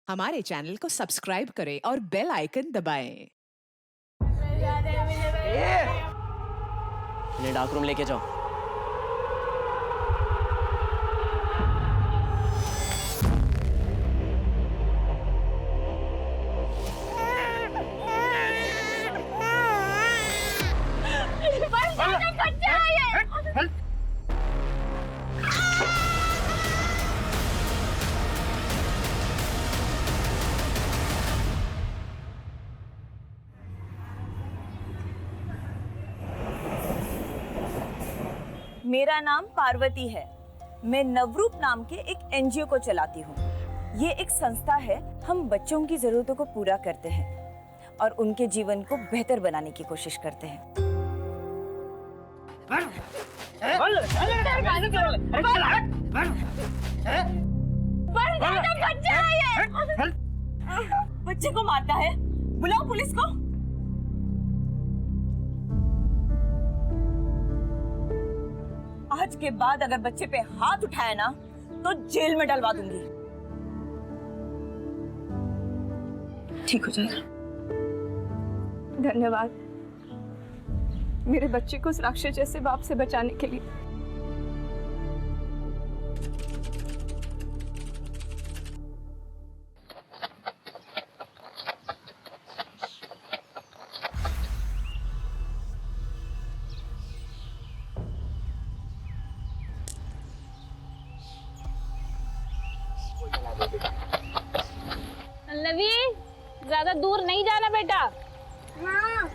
हमारे चैनल को सब्सक्राइब करें और बेल आइकन दबाएं। इन्हें डार्क रूम लेके जाओ। मेरा नाम पार्वती है। मैं नवरूप नाम के एक एनजीओ को चलाती हूँ। ये एक संस्था है। हम बच्चों की जरूरतों को पूरा करते हैं और उनके जीवन को बेहतर बनाने की कोशिश करते हैं। बच्चे को मारता है, बुलाओ पुलिस को। आज के बाद अगर बच्चे पे हाथ उठाया ना तो जेल में डलवा दूंगी। ठीक हो जाएगा। धन्यवाद मेरे बच्चे को उस राक्षस जैसे बाप से बचाने के लिए। पल्लवी, ज्यादा दूर नहीं जाना बेटा। हाँ।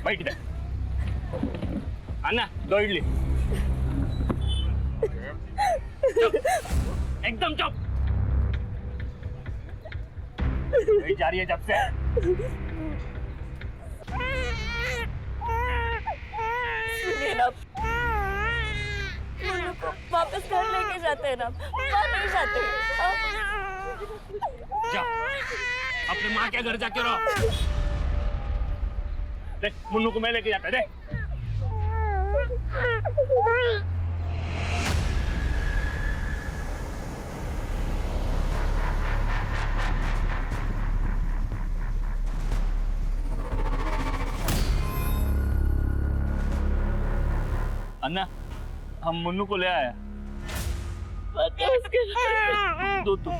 बैठ दे। अन्ना, 2 इडली। एकदम चुप। जा रही है जब से। सुनिए ना, मुन्नू को वापस घर लेके जाते हैं ना, वहाँ नहीं जाते। जा, अपने माँ के घर जाके रहो। देख, मुन्नू को मैं लेके जाता है। देख। अन्ना, हम मुन्नू को ले आया। दो तो।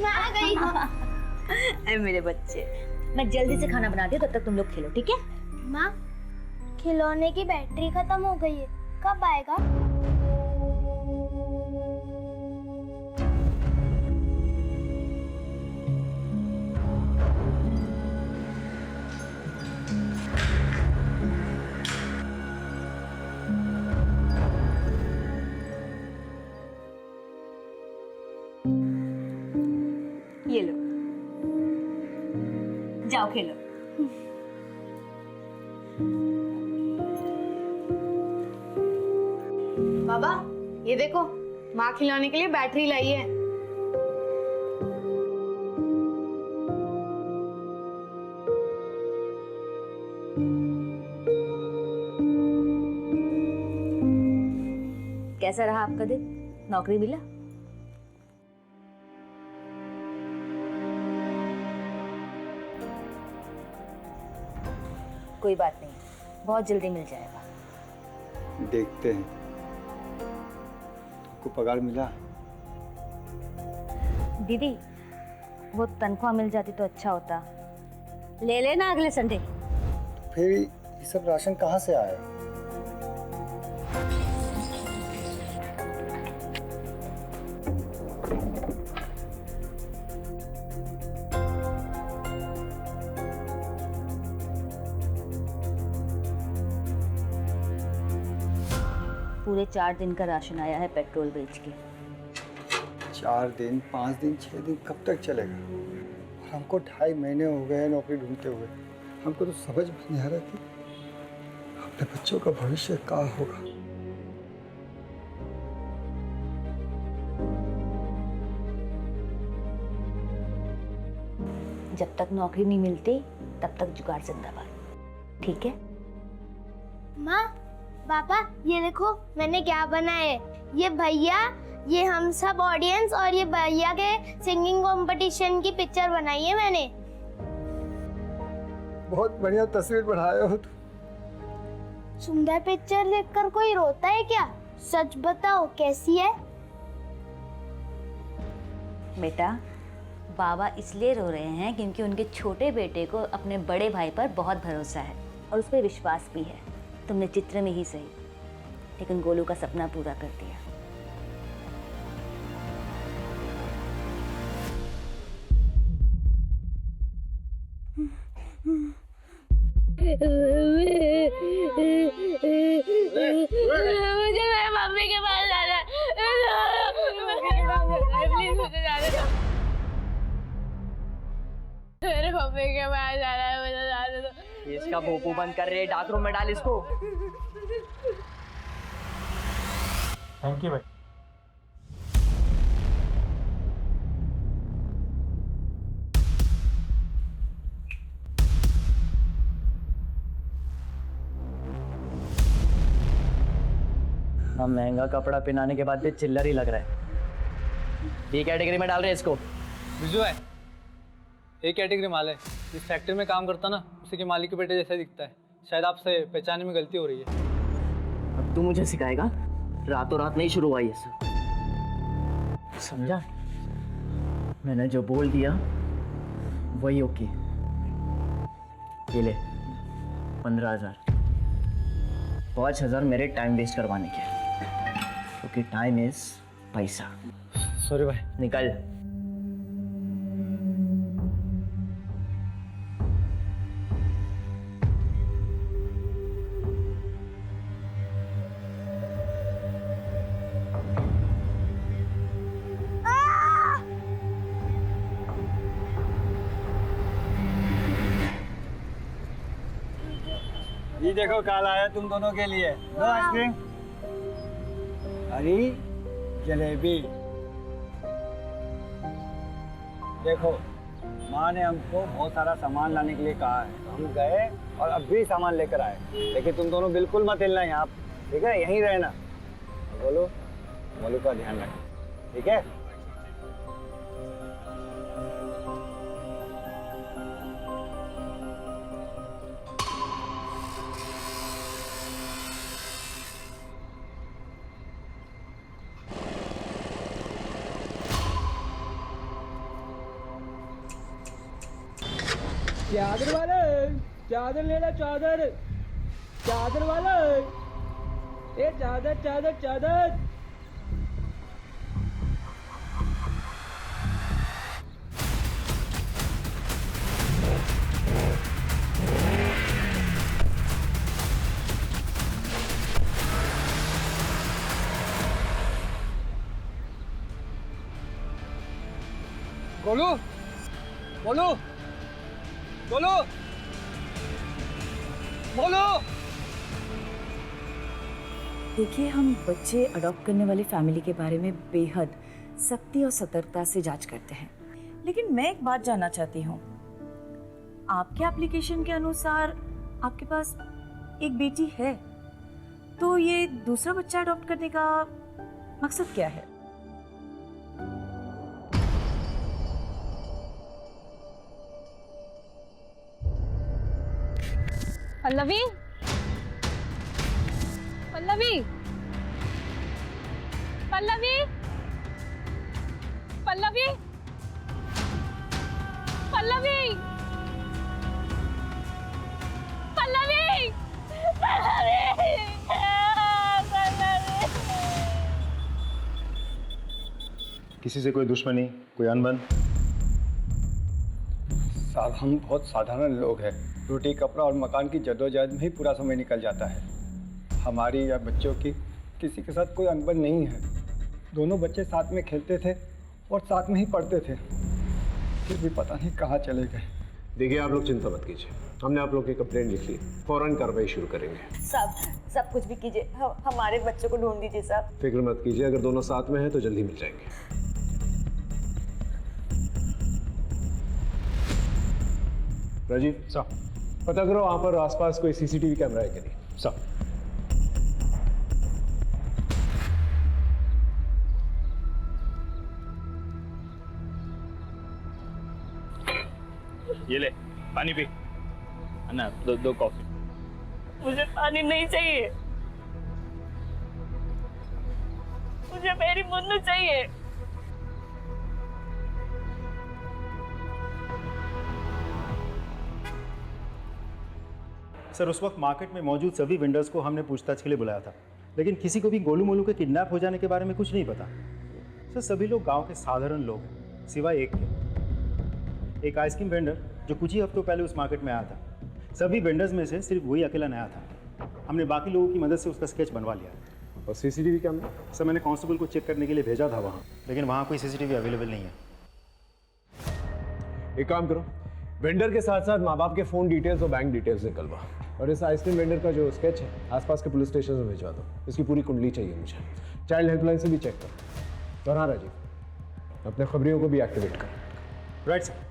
माँ आ गई। अरे मेरे बच्चे, मैं जल्दी से खाना बना दिया, तब तक तुम लोग खेलो, ठीक है? माँ, खिलौने की बैटरी खत्म हो गई है, कब आएगा? ये लो, जाओ खेलो। बाबा, ये देखो, माँ खिलाने के लिए बैटरी लाई है। कैसा रहा आपका दिन? नौकरी मिला? कोई बात नहीं, बहुत जल्दी मिल जाएगा। देखते हैं। आपको पगार मिला? दीदी, वो तनख्वाह मिल जाती तो अच्छा होता। ले लेना अगले संडे। फिर ये सब राशन कहाँ से आया? पूरे 4 दिन का राशन आया है पेट्रोल बेच के। 4 दिन, 5 दिन, 6 दिन कब तक चलेगा? और हमको 2.5 महीने हो गए नौकरी ढूंढते हुए। हमको तो समझ में नहीं आ रहा कि अपने बच्चों का भविष्य क्या होगा। जब तक नौकरी नहीं मिलती तब तक जुगाड़ जिंदाबाद, ठीक है? माँ, पापा, ये देखो मैंने क्या बनाया है। ये भैया, ये हम सब ऑडियंस और ये भैया के सिंगिंग कंपटीशन की पिक्चर बनाई है मैंने। बहुत बढ़िया तस्वीर बढ़ाए हो तुम। सुंदर पिक्चर देखकर कोई रोता है क्या? सच बताओ, कैसी है? बेटा, बाबा इसलिए रो रहे हैं क्योंकि उनके छोटे बेटे को अपने बड़े भाई पर बहुत भरोसा है और उस पर विश्वास भी है। तुमने चित्र में ही सही, लेकिन गोलू का सपना पूरा कर दिया। मुझे मेरे मम्मी के पास जाना है। प्लीज मुझे जाने दो। मेरे मम्मी के पास जाना है, मुझे जाने दो। इसका भोपू बंद कर रहे, डार्क रूम में डाल इसको। थैंक यू भाई। हम महंगा कपड़ा पहनाने के बाद भी चिल्लर ही लग रहा है। बी कैटेगरी में डाल रहे हैं इसको। बिजू है, एक कैटेगरी माल है। जिस फैक्ट्री में काम करता ना, उसी के मालिक के बेटे जैसा दिखता है। शायद आपसे पहचानने में गलती हो रही है। अब तू मुझे सिखाएगा? रातों रात नहीं शुरू हुआ ये सब, समझा? मैंने जो बोल दिया वही ओके। ये ले 15,000, 5,000 मेरे टाइम वेस्ट करवाने के, क्योंकि टाइम इज पैसा। सॉरी भाई। निकल। ये देखो काल आया तुम दोनों के लिए। लो आइसक्रीम। हरी जलेबी। देखो, माँ ने हमको बहुत सारा सामान लाने के लिए कहा है। हम गए और अब भी सामान लेकर आए। लेकिन तुम दोनों बिल्कुल मत हिलना यहाँ, ठीक है? यहीं रहना। बोलो, बोलो का ध्यान रखना, ठीक है? चादर वाले, चादर ले ला। चादर, चादर वाले, ए चादर चादर चादर। गोलू, गोलू, बोलो, बोलो। देखिए, हम बच्चे अडॉप्ट करने वाली फैमिली के बारे में बेहद सख्ती और सतर्कता से जांच करते हैं। लेकिन मैं एक बात जानना चाहती हूँ, आपके एप्लीकेशन के अनुसार आपके पास एक बेटी है, तो ये दूसरा बच्चा अडॉप्ट करने का मकसद क्या है? पल्लवी, पल्लवी, पल्लवी, पल्लवी, पल्लवी, पल्लवी, किसी से कोई दुश्मनी, कोई अनबन? साहब, हम बहुत साधारण लोग हैं। रोटी, कपड़ा और मकान की जद्दोजहद में ही पूरा समय निकल जाता है। हमारी या बच्चों की किसी के साथ कोई अनबन नहीं है। दोनों बच्चे साथ में खेलते थे और साथ में ही पढ़ते थे, फिर भी पता नहीं कहाँ चले गए। देखिए आप लोग चिंता मत कीजिए, हमने आप लोग की कंप्लेंट लिख ली, फौरन कार्रवाई शुरू करेंगे। सब कुछ भी कीजिए, हमारे बच्चों को ढूंढ दीजिए साहब। फिक्र मत कीजिए, अगर दोनों साथ में हैं तो जल्दी मिल जाएंगे। राजीव साहब, पता करो वहाँ पर आसपास कोई सीसीटीवी कैमरा है कि नहीं। साहब ये ले पानी पी। अन्ना दो कॉफी। मुझे पानी नहीं चाहिए, मुझे मेरी मुन्नू चाहिए। सर उस वक्त मार्केट में मौजूद सभी वेंडर्स को हमने पूछताछ के लिए बुलाया था, लेकिन किसी को भी गोलू मोलू के किडनैप हो जाने के बारे में कुछ नहीं पता। सर सभी लोग गांव के साधारण लोग हैं, सिवाय एक के, एक आइसक्रीम वेंडर जो कुछ ही हफ्तों पहले उस मार्केट में आया था। सभी वेंडर्स में से सिर्फ वही अकेला नया था। हमने बाकी लोगों की मदद से उसका स्केच बनवा लिया। और सीसीटीवी कैमरा? सर मैंने कांस्टेबल को चेक करने के लिए भेजा था वहाँ, लेकिन वहाँ कोई सीसीटीवी अवेलेबल नहीं है। एक काम करो, वेंडर के साथ साथ माँ बाप के फ़ोन डिटेल्स और बैंक डिटेल्स निकलवा, और इस आइसक्रीम वेंडर का जो स्केच है आसपास के पुलिस स्टेशन में भिजवा दो। इसकी पूरी कुंडली चाहिए मुझे। चाइल्ड हेल्पलाइन से भी चेक करो। और हाँ राजीव, अपने खबरियों को भी एक्टिवेट करो। Right sir.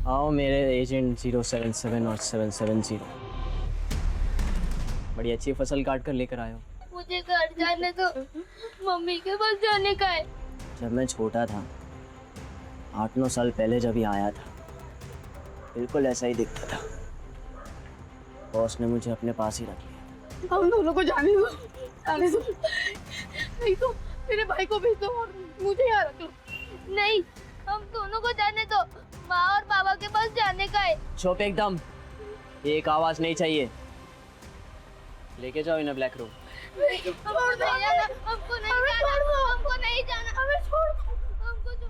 आओ मेरे एजेंट 077 और 770, बड़ी अच्छी फसल काट कर लेकर आए हो। मुझे घर जाने दो, मम्मी के पास जाने का है। जब मैं छोटा था, 8-9 साल पहले जब ही आया था, बिल्कुल ऐसा ही दिखता था। बॉस ने मुझे अपने पास ही रख लिया। हम दोनों को जाने दो, जाने दो, नहीं तो मेरे भाई को भेज दो और मुझे यहाँ रख लो। नहीं, हम दोनों को जाने दो, माँ और पापा के पास जाने का है। चुप एकदम, एक आवाज नहीं चाहिए। लेके जाओ इन्हें ब्लैक रूम। हमको नहीं जाना, हमको नहीं जाना, हमको नहीं जाना, हमें छोड़ दो, हमको जो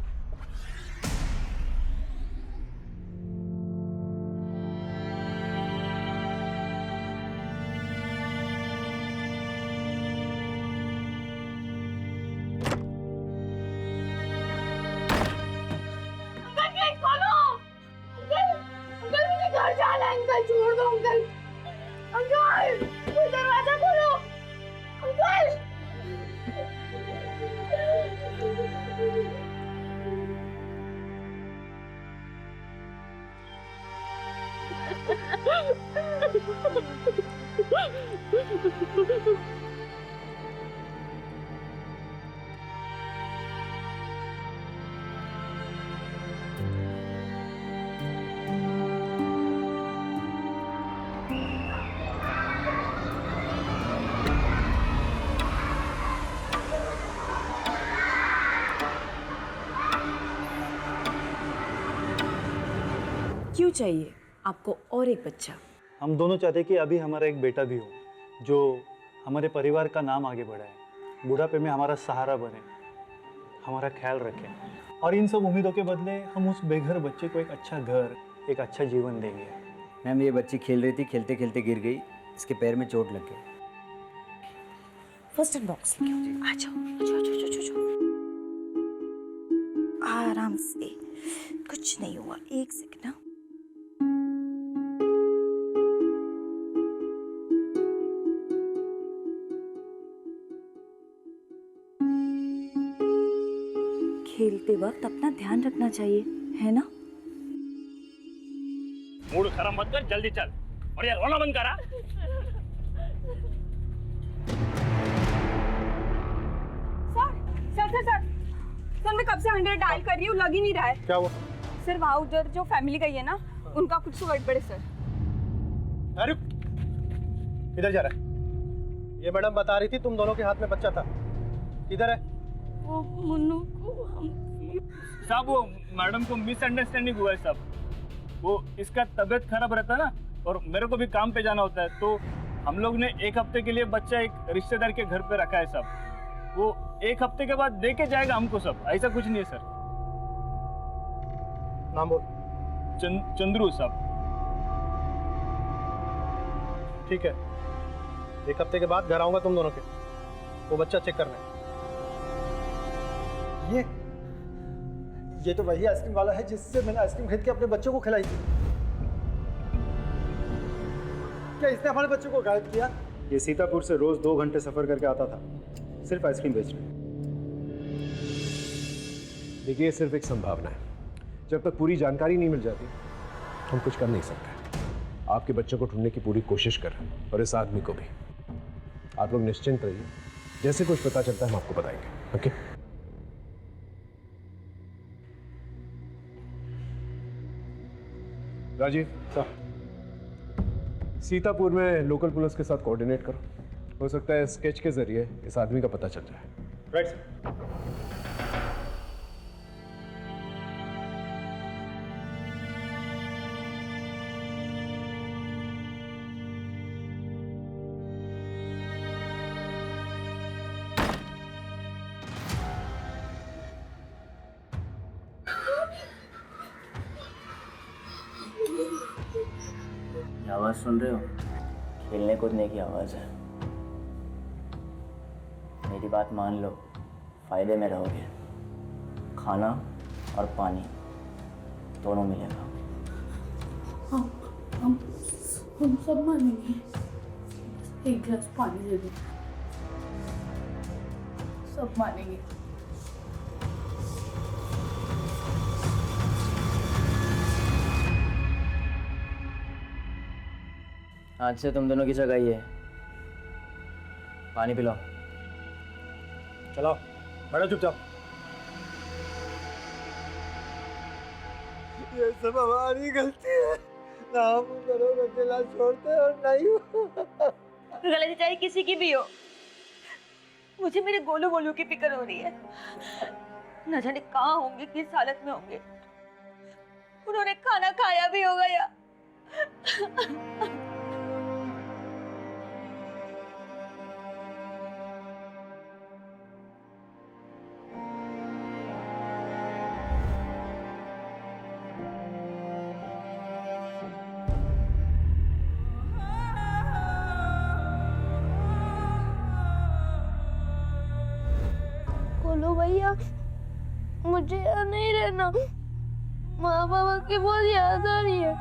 घर जाना है अंकल, छोड़ दो अंकल। अंकल दरवाजा खोलो अंकल। क्यों चाहिए आपको और एक बच्चा? हम दोनों चाहते कि अभी हमारा एक बेटा भी हो, जो हमारे परिवार का नाम आगे बढ़ाए, बुढ़ापे में हमारा सहारा बने, हमारा ख्याल रखे। और इन सब उम्मीदों के बदले हम उस बेघर बच्चे को एक अच्छा घर, एक अच्छा जीवन देंगे। मैम ये बच्ची खेल रही थी, खेलते खेलते गिर गई, इसके पैर में चोट लग गई। फर्स्ट एड बॉक्स आ जाओ, आराम से, कुछ नहीं हुआ, एक सेकंड ना। खेलते वक्त अपना ध्यान रखना चाहिए, है ना? मूड खराब मत कर, जल्दी चल। और यार रोना बंद करा। सर मैं कब से 100 डायल कर रही हूँ, लग ही नहीं रहा है। क्या हुआ? सर वहाँ उधर जो फैमिली गई है ना, उनका कुछ तो गड़बड़ है सर। अरे इधर जा रहा है, ये मैडम बता रही थी तुम दोनों के हाथ में बच्चा था, किधर है? वो मुन्नू को हम साहब वो मैडम को मिसअंडरस्टैंडिंग हुआ है साहब। वो इसका तबीयत खराब रहता है ना, और मेरे को भी काम पे जाना होता है, तो हम लोग ने 1 हफ्ते के लिए बच्चा एक रिश्तेदार के घर पे रखा है साहब। वो 1 हफ्ते के बाद दे के जाएगा हमको सब, ऐसा कुछ नहीं है सर। नाम बोल। चंद्रू साहब। ठीक है, 1 हफ्ते के बाद घर आऊंगा तुम दोनों के, वो बच्चा चेक करना है। ये तो वही आइसक्रीम वाला है जिससे मैंने आइसक्रीम खरीद के अपने बच्चों को खिलाई थी। क्या इसने हमारे बच्चों को गायब किया? ये सीतापुर से रोज 2 घंटे सफर करके आता था, सिर्फ आइसक्रीम बेचने। देखिए ये सिर्फ एक संभावना है, जब तक पूरी जानकारी नहीं मिल जाती हम कुछ कर नहीं सकते। आपके बच्चों को ढूंढने की पूरी कोशिश कर रहे हैं, और इस आदमी को भी। आप लोग निश्चिंत रहिए, जैसे कुछ पता चलता है हम आपको बताएंगे। ओके? राजीव सर, सीतापुर में लोकल पुलिस के साथ कोऑर्डिनेट करो। हो सकता है स्केच के जरिए इस आदमी का पता चल जाए। Right sir. ये आवाज़ सुन रहे हो? खेलने कूदने की आवाज़ है। मेरी बात मान लो, फायदे में रहोगे। खाना और पानी दोनों मिलेगा। हम सब मानेंगे। 1 गिलास पानी दे दो, सब मानेंगे। आज से तुम दोनों की जगह ही है। पानी पिलाओ। चलो बैठो चुपचाप। ये सब हमारी गलती है, ना हम घरों में अकेला छोड़ते और नहीं गलती चाहे किसी की भी हो, मुझे मेरे गोलू मोलू की फिक्र हो रही है। न जाने कहाँ होंगे, किस हालत में होंगे। उन्होंने खाना खाया भी होगा या बोलो भैया, मुझे यहाँ नहीं रहना। माँ बाबा की बहुत याद आ रही है।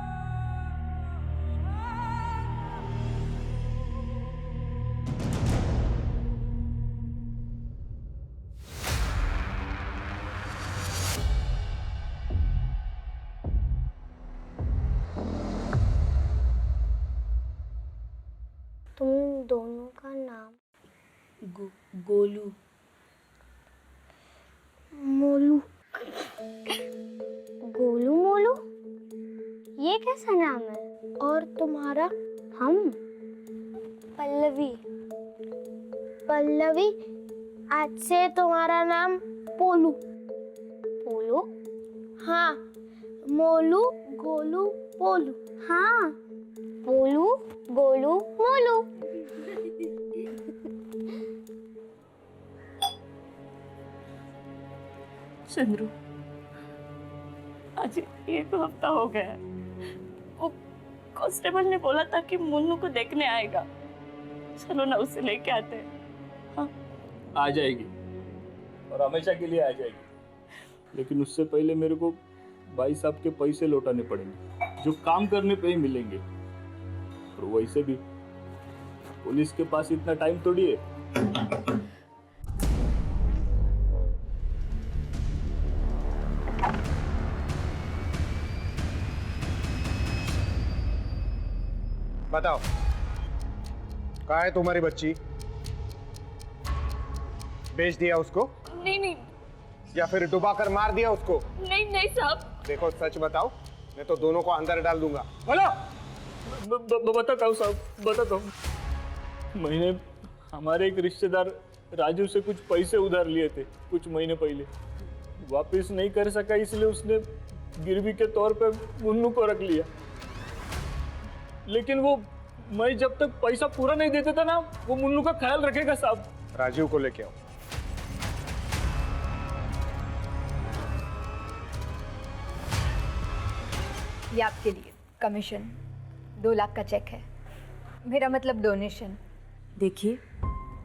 तुम दोनों का नाम? गोलू मोलू। गोलू मोलू, ये कैसा नाम है? और तुम्हारा? हम पल्लवी। पल्लवी, आज से तुम्हारा नाम पोलू। पोलू? हाँ, मोलू गोलू पोलू। हाँ, पोलू गोलू मोलू। चंद्रू, आज 1 हफ्ता हो गया है। वो कांस्टेबल ने बोला था कि मुन्नू को देखने आएगा। चलो ना उसे लेके आते हैं। हाँ? आ जाएगी, और हमेशा के लिए आ जाएगी। लेकिन उससे पहले मेरे को भाई साहब के पैसे लौटाने पड़ेंगे, जो काम करने पे ही मिलेंगे। और वैसे भी पुलिस के पास इतना टाइम थोड़ी है। बताओ, कहाँ है तुम्हारी बच्ची? बेच दिया उसको? नहीं, या फिर डुबा कर मार दिया उसको? नहीं साहब। देखो सच बताओ, मैं तो दोनों को अंदर डाल दूंगा। बोलो। बताता हूँ साहब, बताता हूँ। मैंने हमारे एक रिश्तेदार राजू से कुछ पैसे उधार लिए थे कुछ महीने पहले, वापस नहीं कर सका, इसलिए उसने गिरवी के तौर पे मुन्नू को रख लिया। लेकिन वो मैं जब तक पैसा पूरा नहीं देता था ना, वो मुन्नू का ख्याल रखेगा साहब। राजीव को लेके आओ। ये आपके लिए कमीशन 2 लाख का चेक है, मेरा मतलब डोनेशन। देखिए,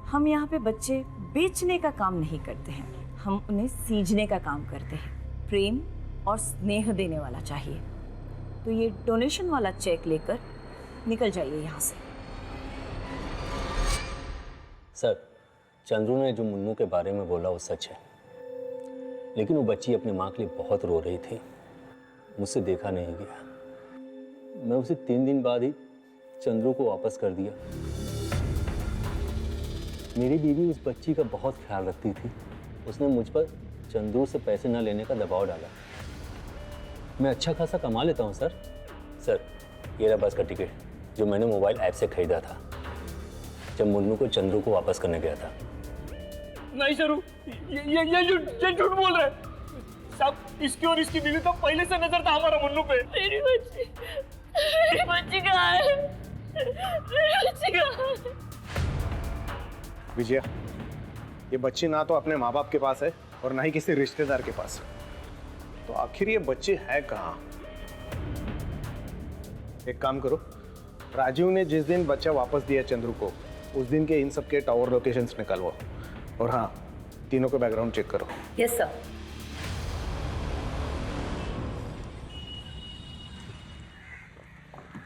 हम यहाँ पे बच्चे बेचने का काम नहीं करते हैं, हम उन्हें सींचने का काम करते हैं। प्रेम और स्नेह देने वाला चाहिए, तो ये डोनेशन वाला चेक लेकर निकल जाइए यहाँ से। सर, चंद्रू ने जो मुन्नू के बारे में बोला वो सच है, लेकिन वो बच्ची अपनी माँ के लिए बहुत रो रही थी, मुझसे देखा नहीं गया। मैं उसे 3 दिन बाद ही चंद्रू को वापस कर दिया। मेरी बीवी उस बच्ची का बहुत ख्याल रखती थी, उसने मुझ पर चंद्रू से पैसे न लेने का दबाव डाला। मैं अच्छा खासा कमा लेता हूँ सर। सर, ये रहा बस का टिकट जो मैंने मोबाइल ऐप से खरीदा था जब मुन्नू को चंद्रू को वापस करने गया था। नहीं सर, ये झूठ बोल रहे हैं साहब। इसकी और इसकी बीवी का पहले से नजर था हमारा मुन्नू पे। मेरी बच्ची कहाँ है? मेरी बच्ची कहाँ है? विजया, ये बच्ची ना तो अपने माँ बाप के पास है और ना ही किसी रिश्तेदार के पास, तो आखिर ये बच्ची है कहाँ? एक काम करो, राजीव ने जिस दिन बच्चा वापस दिया चंद्रू को, उस दिन के इन सब के टावर लोकेशंस निकालवाओ, और हाँ, तीनों का बैकग्राउंड चेक करो। Yes sir.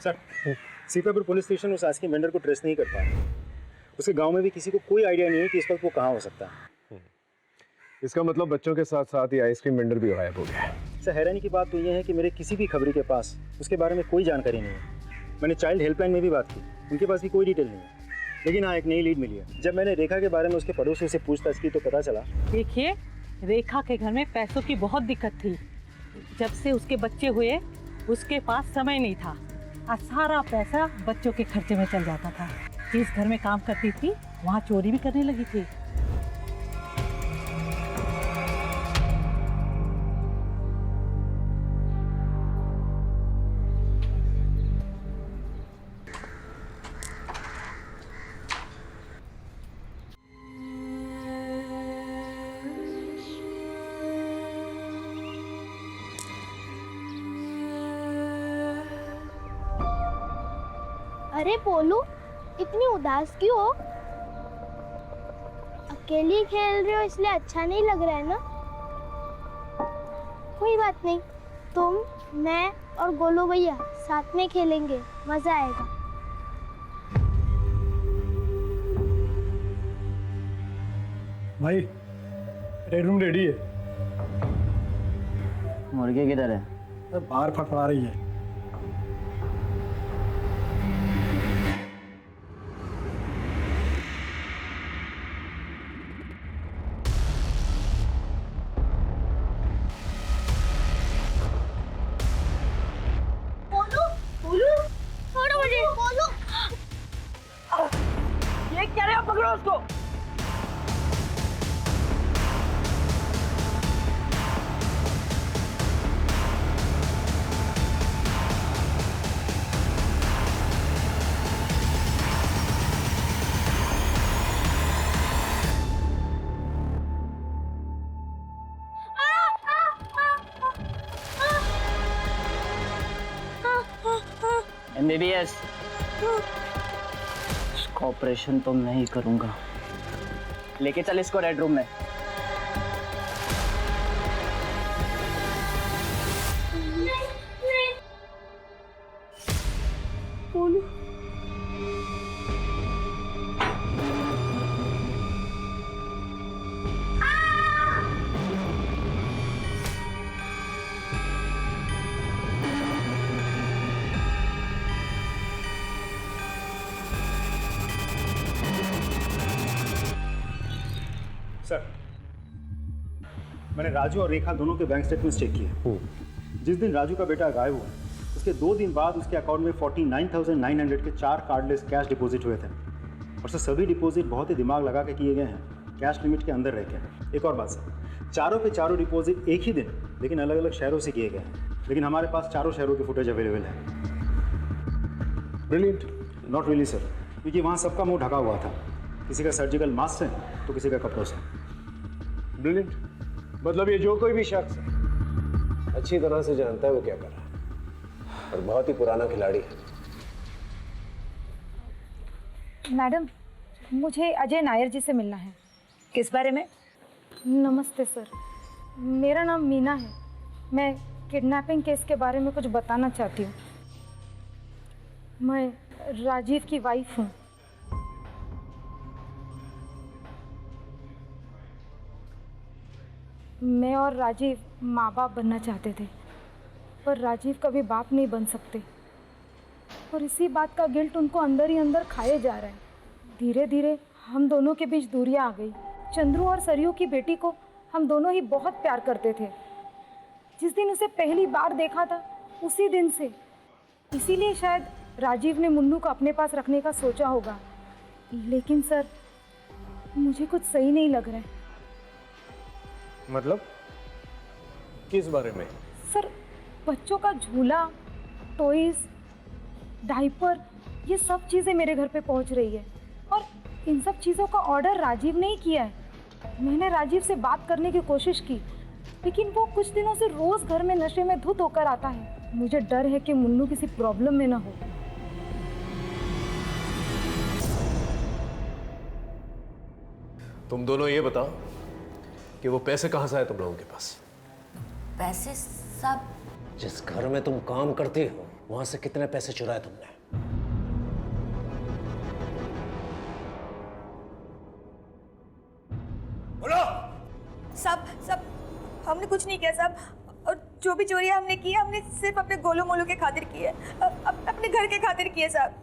Sir, Sitapur police station उस आइसक्रीम वेंडर को ट्रेस नहीं कर पाया। उसके गांव में भी किसी को कोई आइडिया नहीं है कि इस वक्त वो कहाँ हो सकता है। इसका मतलब बच्चों के साथ साथ ही आइसक्रीम वेंडर भी गायब हो गया है। सर, हैरानी की बात तो ये है कि मेरे किसी भी खबरी के पास उसके बारे में कोई जानकारी नहीं है। मैंने चाइल्ड हेल्पलाइन में भी बात की, उनके पास भी कोई डिटेल नहीं है। लेकिन हाँ, एक नई लीड मिली है। जब मैंने रेखा के बारे में उसके पड़ोसी से पूछताछ की तो पता चला। देखिए, रेखा के घर में पैसों की बहुत दिक्कत थी। जब से उसके बच्चे हुए उसके पास समय नहीं था और सारा पैसा बच्चों के खर्चे में चल जाता था। जिस घर में काम करती थी वहाँ चोरी भी करने लगी थी। अरे पोलू, इतनी उदास क्यों हो? अकेली खेल रहे हो इसलिए अच्छा नहीं लग रहा है ना? कोई बात नहीं, तुम, मैं और गोलू भैया साथ में खेलेंगे, मजा आएगा। भाई, रेड रूम रेडी है। मुर्गी किधर है? बाहर फड़फड़ा रही है। ये क्या रहे हो? पकड़ो उसको। MBBS, इसका ऑपरेशन तो मैं ही करूंगा। लेके चल इसको रेड रूम में। सर, मैंने राजू और रेखा दोनों के बैंक स्टेटमेंट्स चेक किए। जिस दिन राजू का बेटा गायब हुआ, उसके 2 दिन बाद उसके अकाउंट में 49,900 के 4 कार्डलेस कैश डिपॉजिट हुए थे। और सर सभी डिपॉजिट बहुत ही दिमाग लगा के किए गए हैं, कैश लिमिट के अंदर रह के। एक और बात सर, चारों के चारों डिपॉजिट एक ही दिन लेकिन अलग अलग शहरों से किए गए हैं, लेकिन हमारे पास चारों शहरों की फुटेज अवेलेबल है। ब्रिलियंट। नॉट रियली सर, क्योंकि वहाँ सबका मुंह ढका हुआ था, किसी का सर्जिकल मास्क से तो किसी का कपड़ों से। ब्रिलियंट। मतलब ये जो कोई भी शख्स है अच्छी तरह से जानता है वो क्या कर रहा है और बहुत ही पुराना खिलाड़ी है। मैडम, मुझे अजय नायर जी से मिलना है। किस बारे में? नमस्ते सर, मेरा नाम मीना है। मैं किडनैपिंग केस के बारे में कुछ बताना चाहती हूँ। मैं राजीव की वाइफ हूँ। मैं और राजीव माँ बाप बनना चाहते थे, पर राजीव कभी बाप नहीं बन सकते और इसी बात का गिल्ट उनको अंदर ही अंदर खाए जा रहा है। धीरे धीरे हम दोनों के बीच दूरियां आ गई। चंद्रू और सरयू की बेटी को हम दोनों ही बहुत प्यार करते थे। जिस दिन उसे पहली बार देखा था उसी दिन से, इसीलिए शायद राजीव ने मुन्नू को अपने पास रखने का सोचा होगा। लेकिन सर, मुझे कुछ सही नहीं लग रहा है। मतलब किस बारे में? सर, बच्चों का झूला, टॉयज, डायपर, ये सब चीज़ें मेरे घर पे पहुंच रही है और इन सब चीज़ों का ऑर्डर राजीव ने ही किया है। मैंने राजीव से बात करने की कोशिश की, लेकिन वो कुछ दिनों से रोज़ घर में नशे में धुत होकर आता है। मुझे डर है कि मुन्नू किसी प्रॉब्लम में ना हो। तुम दोनों ये बताओ कि वो पैसे कहाँ से आए तुम लोगों के पास? पैसे सब जिस घर में तुम काम करती हो वहां से कितने पैसे चुराए तुमने? बोलो। सब हमने कुछ नहीं किया साहब, और जो भी चोरियां हमने की है हमने सिर्फ अपने गोलू मोलू के खातिर की है, अपने घर के खातिर की है साहब।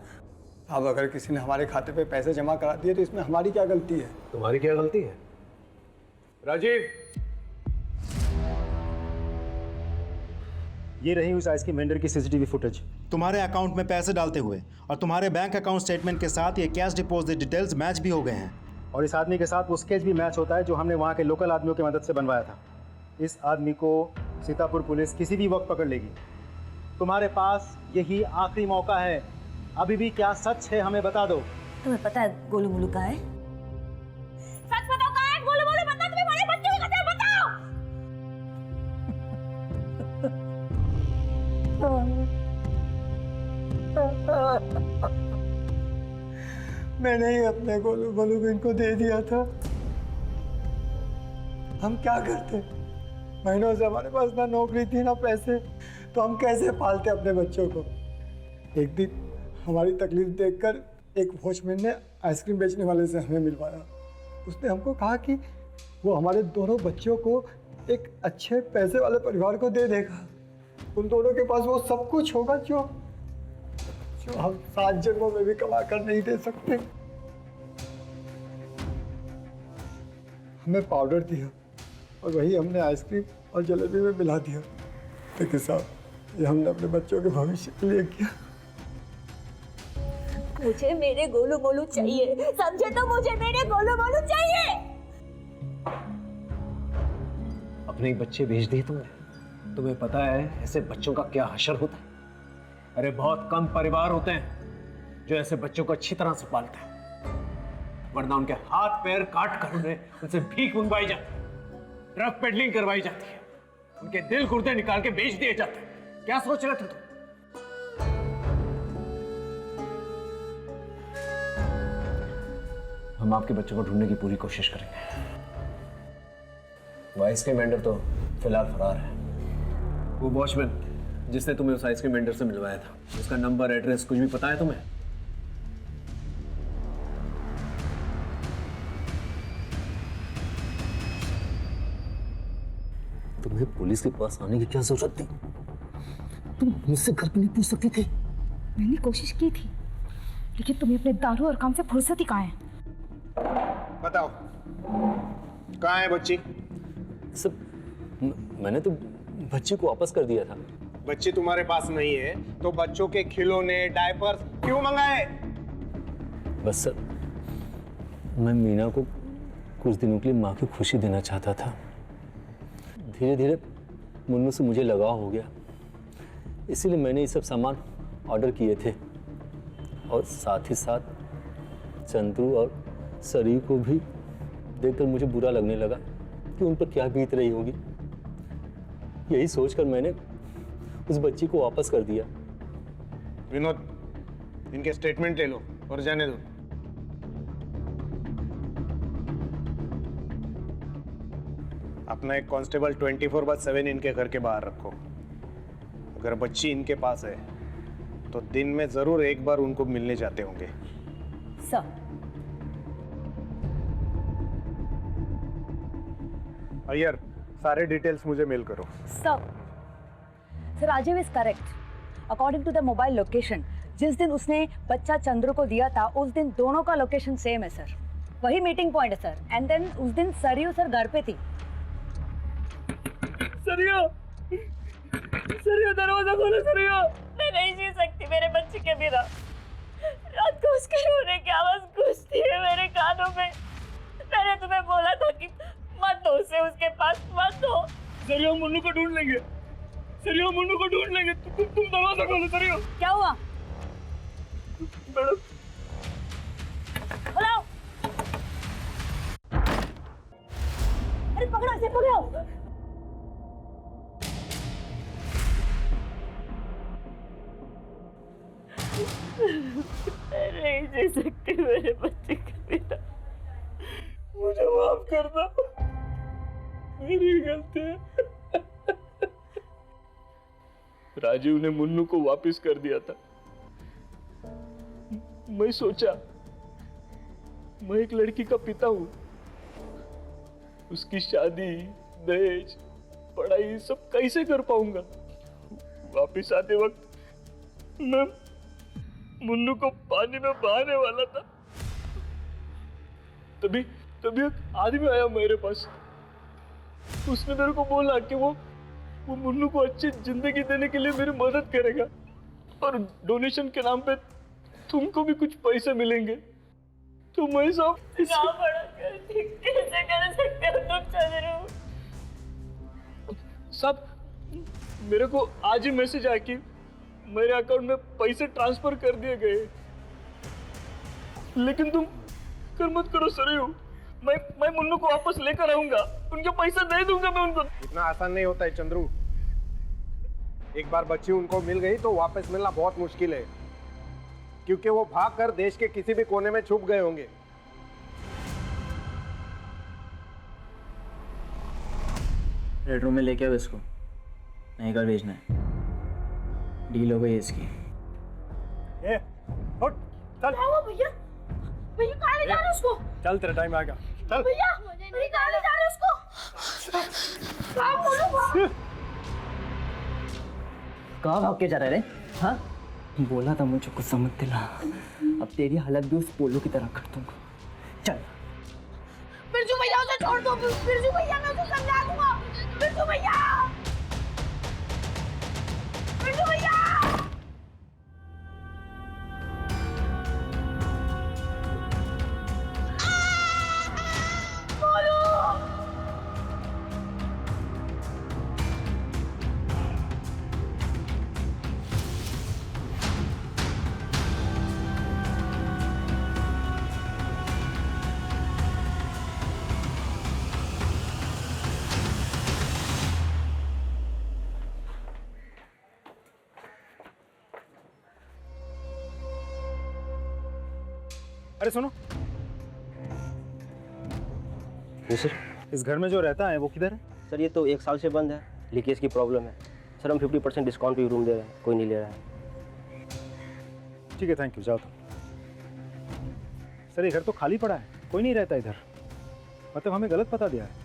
अब अगर किसी ने हमारे खाते पे पैसे जमा करा दिए तो इसमें हमारी क्या गलती है? तुम्हारी क्या गलती है? राजीव, ये रही उस आइसक्रीम वेंडर की सीसीटीवी फुटेज, तुम्हारे अकाउंट में पैसे डालते हुए, और तुम्हारे बैंक अकाउंट स्टेटमेंट के साथ ये कैश डिपॉजिट डिटेल्स मैच भी हो गए हैं। और इस आदमी के साथ वो स्केच भी मैच होता है जो हमने वहाँ के लोकल आदमियों की मदद से बनवाया था। इस आदमी को सीतापुर पुलिस किसी भी वक्त पकड़ लेगी। तुम्हारे पास यही आखिरी मौका है। अभी भी क्या सच है हमें बता दो। तुम्हें पता है गोलू मोलू कहाँ है? सच बताओ, कहाँ है गोलू मोलू? बताओ, तुम्हें हमारे बच्चों की कथा बताओ। मैंने ही अपने गोलू मोलू को इनको दे दिया था। हम क्या करते? महीनों से हमारे पास ना नौकरी थी ना पैसे, तो हम कैसे पालते अपने बच्चों को? एक दिन हमारी तकलीफ देखकर एक वॉचमैन ने आइसक्रीम बेचने वाले से हमें मिलवाया। उसने हमको कहा कि वो हमारे दोनों बच्चों को एक अच्छे पैसे वाले परिवार को दे देगा। उन दोनों के पास वो सब कुछ होगा जो हम 7 जन्मों में भी कमा कर नहीं दे सकते। हमें पाउडर दिया और वही हमने आइसक्रीम और जलेबी में मिला दिया। लेकिन साहब, ये हमने अपने बच्चों के भविष्य के लिए किया। मुझे मेरे गोलू मोलू चाहिए, समझे? तो मुझे मेरे गोलू मोलू चाहिए। अपने ही बच्चे भेज दिए तुमने। तुम्हें पता है ऐसे बच्चों का क्या हशर होता है? अरे बहुत कम परिवार होते हैं जो ऐसे बच्चों को अच्छी तरह से पालते हैं, वरना उनके हाथ पैर काट कर उनसे भीख मंगवाई जाती है, ड्रग पेडलिंग करवाई जाती है, उनके दिल गुर्दे निकाल के बेच दिए जाते हैं। क्या सोच रहे थे तुम? हम आपके बच्चों को ढूंढने की पूरी कोशिश करेंगे। वो आइसक्रीम वेंडर तो फिलहाल फरार है। वो वॉचमैन जिसने तुम्हें उस आइसक्रीम वेंडर से मिलवाया था, उसका नंबर, एड्रेस कुछ भी पता है तुम्हें? तुम्हें पुलिस के पास आने की क्या जरूरत थी? तुम मुझसे घर पे नहीं पूछ सकती थी? मैंने कोशिश की थी, लेकिन तुम्हें अपने दारू और काम से फुर्सत ही कहाँ है? बताओ, कहाँ है बच्ची? सब मैंने तो बच्ची को वापस कर दिया था। बच्ची तुम्हारे पास नहीं है तो बच्चों के खिलौने, डायपर्स क्यों मंगाए? बस सर, मैं मीना को कुछ दिनों के लिए माँ की खुशी देना चाहता था। धीरे धीरे मुन्नू से मुझे लगाव हो गया, इसीलिए मैंने ये सब सामान ऑर्डर किए थे और साथ ही साथ चंद्रू और सरयू को भी देखकर मुझे बुरा लगने लगा कि उन पर क्या बीत रही होगी। यही सोचकर मैंने उस बच्ची को वापस कर दिया। विनोद, इनके स्टेटमेंट ले लो और जाने दो। अपना एक कांस्टेबल 24/7 इनके घर के बाहर रखो। अगर बच्ची इनके पास है तो दिन में जरूर एक बार उनको मिलने जाते होंगे। सर, अय्यर, सारे डिटेल्स मुझे मेल करो। Sir, Rajeev is correct. According to the mobile location, जिस दिन उसने बच्चा चंद्रू को दिया था उस दिन दोनों का लोकेशन सेम है सर। वही मीटिंग पॉइंट है सर। एंड देन उस दिन सरयू सर घर पे थी। सरयू, दरवाजा खोलो सरयू। मैं नहीं जी सकती मेरे बच्चे के बिना। रात को उसके रोने की आवाज गूंजती है मेरे कानों में। मैंने तुम्हें बोला था कि मत दो उसे उसके पास, मत दो। सरयू, मुन्नू को ढूंढ लेंगे। सरयू, मुन्नू को ढूंढ लेंगे। तुम दरवाजा खोलो सरयू। क्या हुआ? मैडम, बुलाओ। अरे पकड़ो इसे, पकड़ो। नहीं जी सकती मेरे बच्चे के बिना। मुझे माफ करना, मेरी गलती है। राजीव ने मुन्नू को वापस कर दिया था। मैं सोचा मैं एक लड़की का पिता हूं, उसकी शादी, दहेज, पढ़ाई सब कैसे कर पाऊंगा। वापस आते वक्त मैं मुन्नू को पानी में बहाने वाला था, तभी एक आदमी आया मेरे पास। उसने मेरे को बोला कि वो मुन्नू को अच्छी जिंदगी देने के लिए मेरी मदद करेगा और डोनेशन के नाम पे तुमको भी कुछ पैसे मिलेंगे। तो मैं सब कैसे कर सकते हो तुम चंद्रू? सब मेरे को आज ही मैसेज आया कि मेरे अकाउंट में पैसे ट्रांसफर कर दिए गए। लेकिन तुम कर मत करो सरयू, मैं मुन्नू को वापस लेकर आऊंगा, उनके पैसे दे दूंगा मैं उनको। इतना आसान नहीं होता है चंद्रू। एक बार बच्ची उनको मिल गई तो वापस मिलना बहुत मुश्किल है, क्योंकि वो भागकर देश के किसी भी कोने में छुप गए होंगे। रेड रूम में लेके आओ इसको, नहीं कर भेजना है। डील हो गई इसकी। ए, उठ, चल। क्या हुआ भैया? भैया कहाँ ले जा रहे हो उसको? चल, तेरा टाइम आएगा। चल। भैया कहाँ ले जा रहे हो उसको? कहाँ बोलो? कहाँ भाग के जा रहे रे? हाँ, बोला था मुझे कुछ समझ दिला। अब तेरी हालत भी उस पोलो की तरह कर दूंगा। चल। बिरजू भैया उसे छोड़ दो। बिरजू भैया, मैं उसे समझा दूंगा। बिरजू भैया, बिरजू भैया। अरे सुनो। जी सर। इस घर में जो रहता है वो किधर है? सर ये तो 1 साल से बंद है, लीकेज की प्रॉब्लम है। सर हम 50% डिस्काउंट पे रूम दे रहे हैं, कोई नहीं ले रहा है। ठीक है, थैंक यू, जाओ तुम। सर ये घर तो खाली पड़ा है, कोई नहीं रहता इधर। मतलब हमें गलत पता दिया है।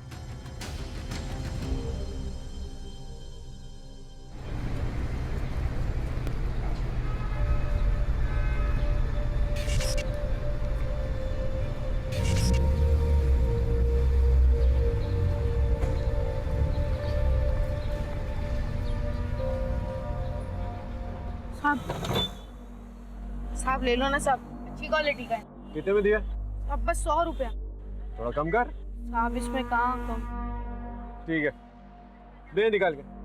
साहब ले लो ना साहब, अच्छी क्वालिटी का है। कितने में दिया? अब बस 100 रुपया। थोड़ा कम कर। साहब इसमें कहाँ कम। ठीक है, दे निकाल के।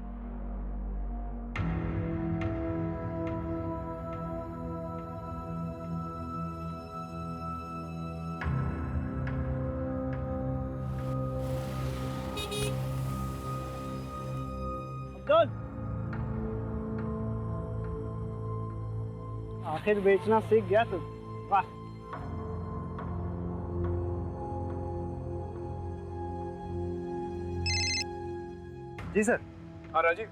आखिर बेचना सीख गया तू। वाह। जी सर। हाँ राजीव,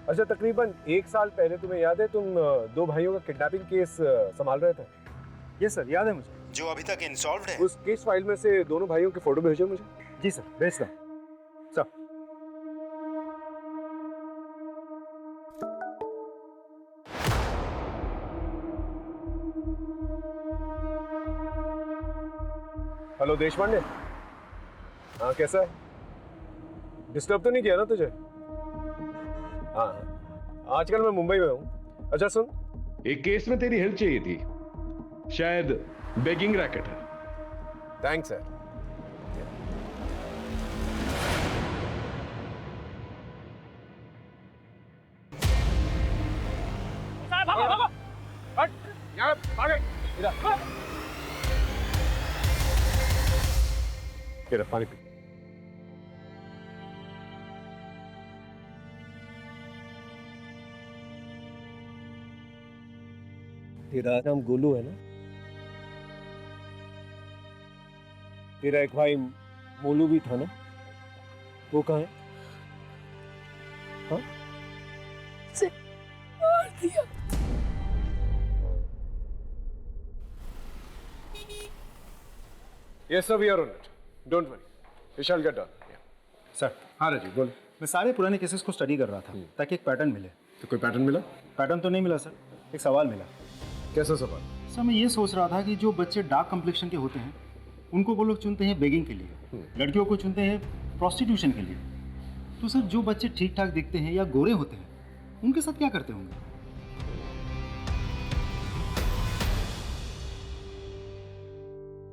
अच्छा तकरीबन 1 साल पहले तुम्हें याद है तुम 2 भाइयों का किडनैपिंग केस संभाल रहे थे? ये सर याद है मुझे। जो अभी तक इनसॉल्व्ड है। उस केस फाइल में से दोनों भाइयों की फोटो भेजो मुझे। जी सर, भेजता हूँ सर। हेलो देशपांडे। हाँ कैसा है? डिस्टर्ब तो नहीं किया ना तुझे? हाँ, आजकल मैं मुंबई में हूँ। अच्छा सुन, एक केस में तेरी हेल्प चाहिए थी, शायद बेगिंग रैकेट है। Thanks sir. पानी पी। तेरा नाम गोलू है ना? तेरा एक भाई मोलू भी था ना? वो कहाँ है? हाँ? से मार दिया। Yes sir, we are on it. Don't worry. We shall get done. Sir. हाँ राजीव बोल। मैं सारे पुराने केसेस को स्टडी कर रहा था ताकि एक पैटर्न मिले। तो कोई पैटर्न मिला? पैटर्न तो नहीं मिला सर, एक सवाल मिला। कैसा सवाल? सर मैं ये सोच रहा था कि जो बच्चे डार्क कम्प्लेक्शन के होते हैं उनको वो लोग चुनते हैं बेगिंग के लिए, लड़कियों को चुनते हैं प्रोस्टिट्यूशन के लिए। तो सर जो बच्चे ठीक ठाक दिखते हैं या गोरे होते हैं उनके साथ क्या करते होंगे?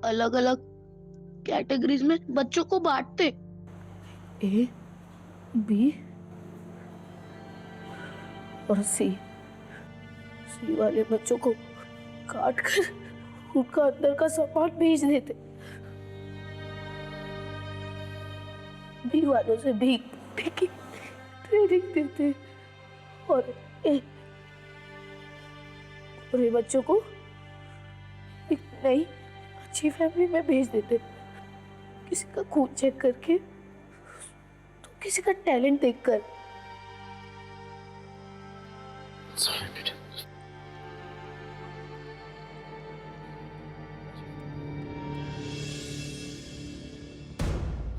अलग अलग कैटेगरीज में बच्चों को बांटते, ए, बी और सी। सी वाले बच्चों को काट कर उनका अंदर का सामान भेज देते, बी वालों से भीख की ट्रेनिंग देते और पूरे बच्चों को एक नई अच्छी फैमिली में भेज देते, किसी का खून चेक करके तो किसी का टैलेंट देखकर।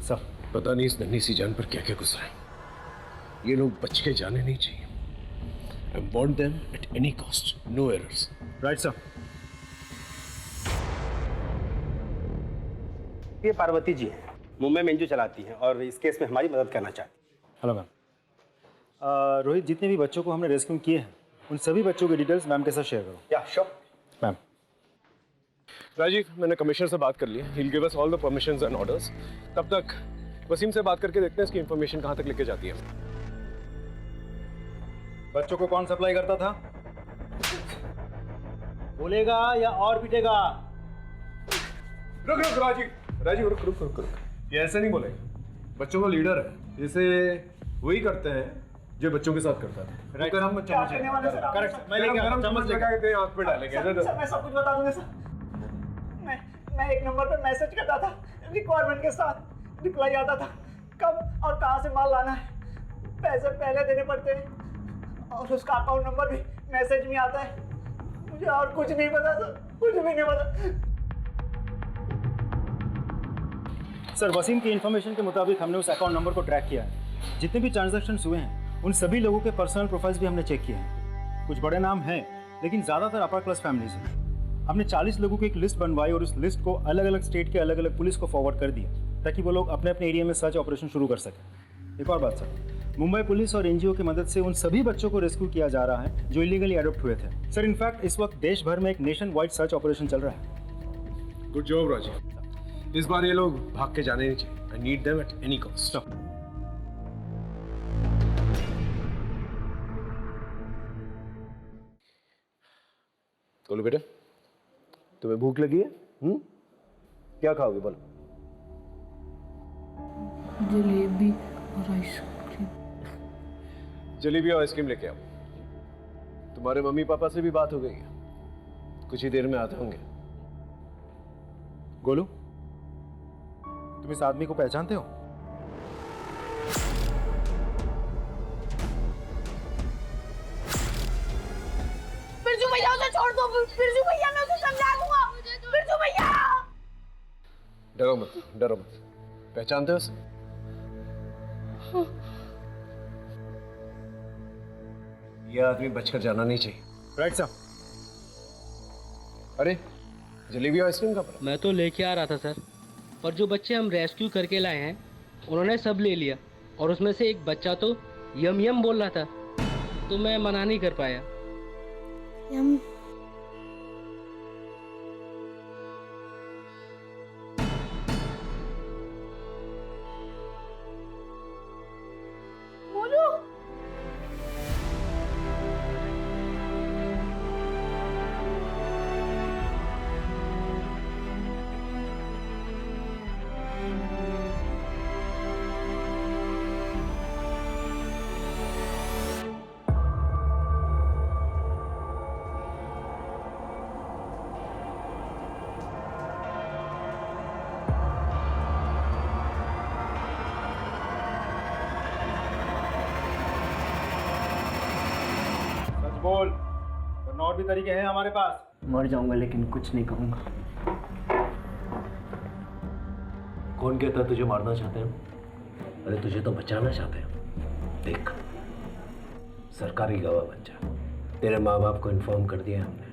सब पता नहीं इस नन्ही सी जान पर क्या क्या गुजरा है। ये लोग बच के जाने नहीं चाहिए। I want them at any cost, no errors. Right sir. ये पार्वती जी है, मुंबई में एनजीओ चलाती हैं और इस केस में हमारी मदद करना चाहती हैं। Hello ma'am. रोहित, जितने भी बच्चों को हमने रेस्क्यू किए हैं उन सभी बच्चों की डिटेल्स मैम के साथ शेयर करो। या श्योर मैम। राजीव, मैंने कमिश्नर से बात कर ली है। He'll give us all the permissions and orders. तब तक वसीम से बात करके देखते हैं इसकी इंफॉर्मेशन कहाँ तक लेके जाती है। बच्चों को कौन सप्लाई करता था? बोलेगा या और पीटेगा? रुक राजीव, राजीव रुक रुक रुक रुक। ये ऐसे नहीं बोलेगा। बच्चों का लीडर है, जैसे वही करते हैं जो बच्चों के साथ करता था। राइट, हम चम्मच करेक्ट, मैं लेके आता हूं, चम्मच लेके आंख पे डालेंगे। सर मैं सब कुछ बता दूंगा सर। मैं एक नंबर पे मैसेज करता था रिक्वायरमेंट के साथ, रिप्लाई आता था कब और कहां से माल लाना है, पैसे पहले देने पड़ते हैं और उसका अकाउंट नंबर भी मैसेज में आता है। मुझे और कुछ नहीं पता सर, कुछ भी नहीं पता। सर वसीम की इन्फॉर्मेशन के मुताबिक हमने उस अकाउंट नंबर को ट्रैक किया है। जितने भी ट्रांजैक्शंस हुए हैं उन सभी लोगों के पर्सनल प्रोफाइल्स भी हमने चेक किए हैं। कुछ बड़े नाम हैं लेकिन ज़्यादातर अपर क्लास फैमिलीज हैं। हमने 40 लोगों की एक लिस्ट बनवाई और उस लिस्ट को अलग अलग स्टेट के अलग अलग पुलिस को फॉरवर्ड कर दिया ताकि वो लोग अपने अपने एरिया में सर्च ऑपरेशन शुरू कर सकें। एक और बात सर, मुंबई पुलिस और एनजीओ की मदद से उन सभी बच्चों को रेस्क्यू किया जा रहा है जो इलीगली अडॉप्ट हुए थे। सर इनफैक्ट इस वक्त देश भर में एक नेशन वाइड सर्च ऑपरेशन चल रहा है। Good job Rajeev. इस बार ये लोग भाग के जाने नहीं चाहिए। I need them at any cost. बोलो बेटा, तुम्हें भूख लगी है? क्या खाओगे बोलो? जलेबी और आइसक्रीम। जलेबी और आइसक्रीम लेके आओ। तुम्हारे मम्मी पापा से भी बात हो गई है, कुछ ही देर में आते होंगे। गोलू, तुम इस आदमी को पहचानते हो? बिरजू भैया उसे छोड़ दो, बिरजू भैया मैं उसे समझा दूंगा। बिरजू भैया डरो मत, डरो मत। पहचानते हो उसे? यह आदमी बचकर जाना नहीं चाहिए। राइट साहब। अरे जलेबी और आइसक्रीम का पड़ा। मैं तो लेके आ रहा था सर, पर जो बच्चे हम रेस्क्यू करके लाए हैं उन्होंने सब ले लिया, और उसमें से एक बच्चा तो यम यम बोल रहा था, तो मैं मना नहीं कर पाया। यम बोलो। सच बोल, वरना और भी तरीके हैं हमारे पास। मर जाऊंगा लेकिन कुछ नहीं कहूंगा। कौन कहता तुझे मारना चाहते हैं? अरे तुझे तो बचाना चाहते हैं। देख, सरकारी गवाह बन जा। तेरे माँ बाप को इन्फॉर्म कर दिया हमने,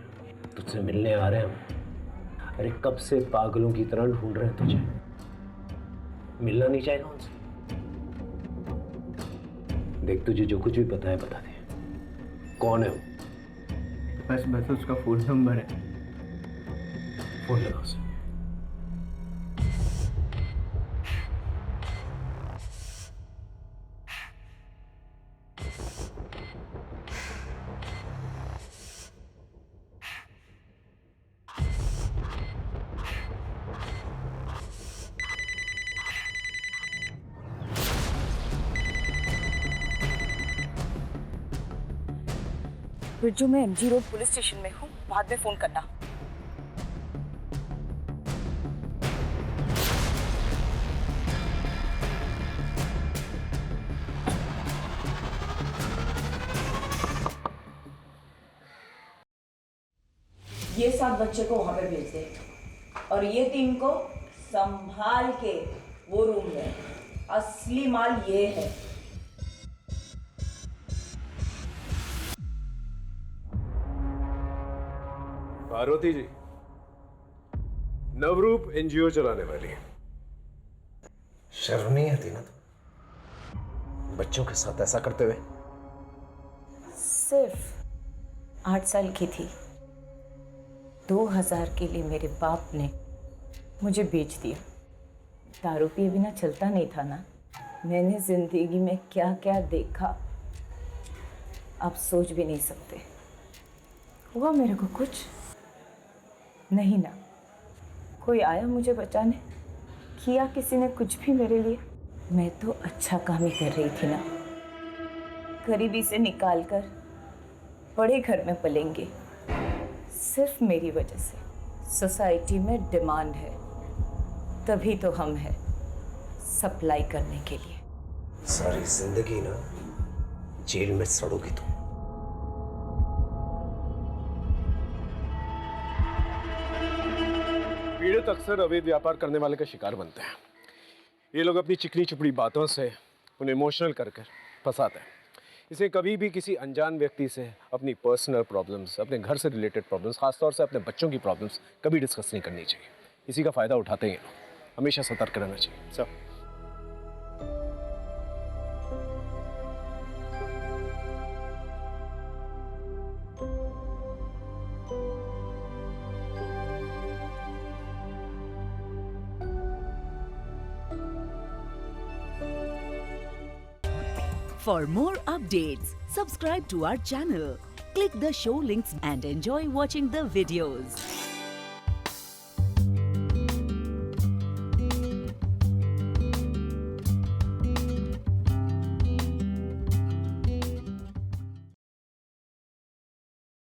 तुझसे मिलने आ रहे हैं हम। अरे कब से पागलों की तरह ढूंढ रहे हैं तुझे। मिलना नहीं चाहेगा उनसे? देख, तुझे जो कुछ भी पता है बता दे। कौन है वो? बस उसका फोन नंबर है। फोन लगा उसे। बिरजू, मैं MG रोड पुलिस स्टेशन में हूँ, बाद में फोन करना। ये 7 बच्चे को वहां पे भेज दे, और ये 3 को संभाल के वो रूम में। असली माल ये है। पार्वती जी, नवरूप NGO चलाने वाली है। शर्म नहीं आती ना तो बच्चों के साथ ऐसा करते हुए? सिर्फ 8 साल की थी, 2000 के लिए मेरे बाप ने मुझे बेच दिया। दारू पिए बिना चलता नहीं था ना। मैंने जिंदगी में क्या क्या देखा आप सोच भी नहीं सकते। हुआ मेरे को कुछ नहीं ना। कोई आया मुझे बचाने? किया किसी ने कुछ भी मेरे लिए? मैं तो अच्छा काम ही कर रही थी ना। गरीबी से निकाल कर बड़े घर में पलेंगे, सिर्फ मेरी वजह से। सोसाइटी में डिमांड है, तभी तो हम हैं सप्लाई करने के लिए। सारी जिंदगी ना जेल में सड़ोगी तुम। पीड़ित अक्सर अवैध व्यापार करने वाले का शिकार बनते हैं। ये लोग अपनी चिकनी चुपड़ी बातों से उन्हें इमोशनल कर फंसाते हैं। इसे कभी भी किसी अनजान व्यक्ति से अपनी पर्सनल प्रॉब्लम्स, अपने घर से रिलेटेड प्रॉब्लम्स, खासतौर से अपने बच्चों की प्रॉब्लम्स कभी डिस्कस नहीं करनी चाहिए। इसी का फायदा उठाते हैं ये लोग। हमेशा सतर्क रहना चाहिए। सब For more updates, subscribe to our channel, click the show links and enjoy watching the videos.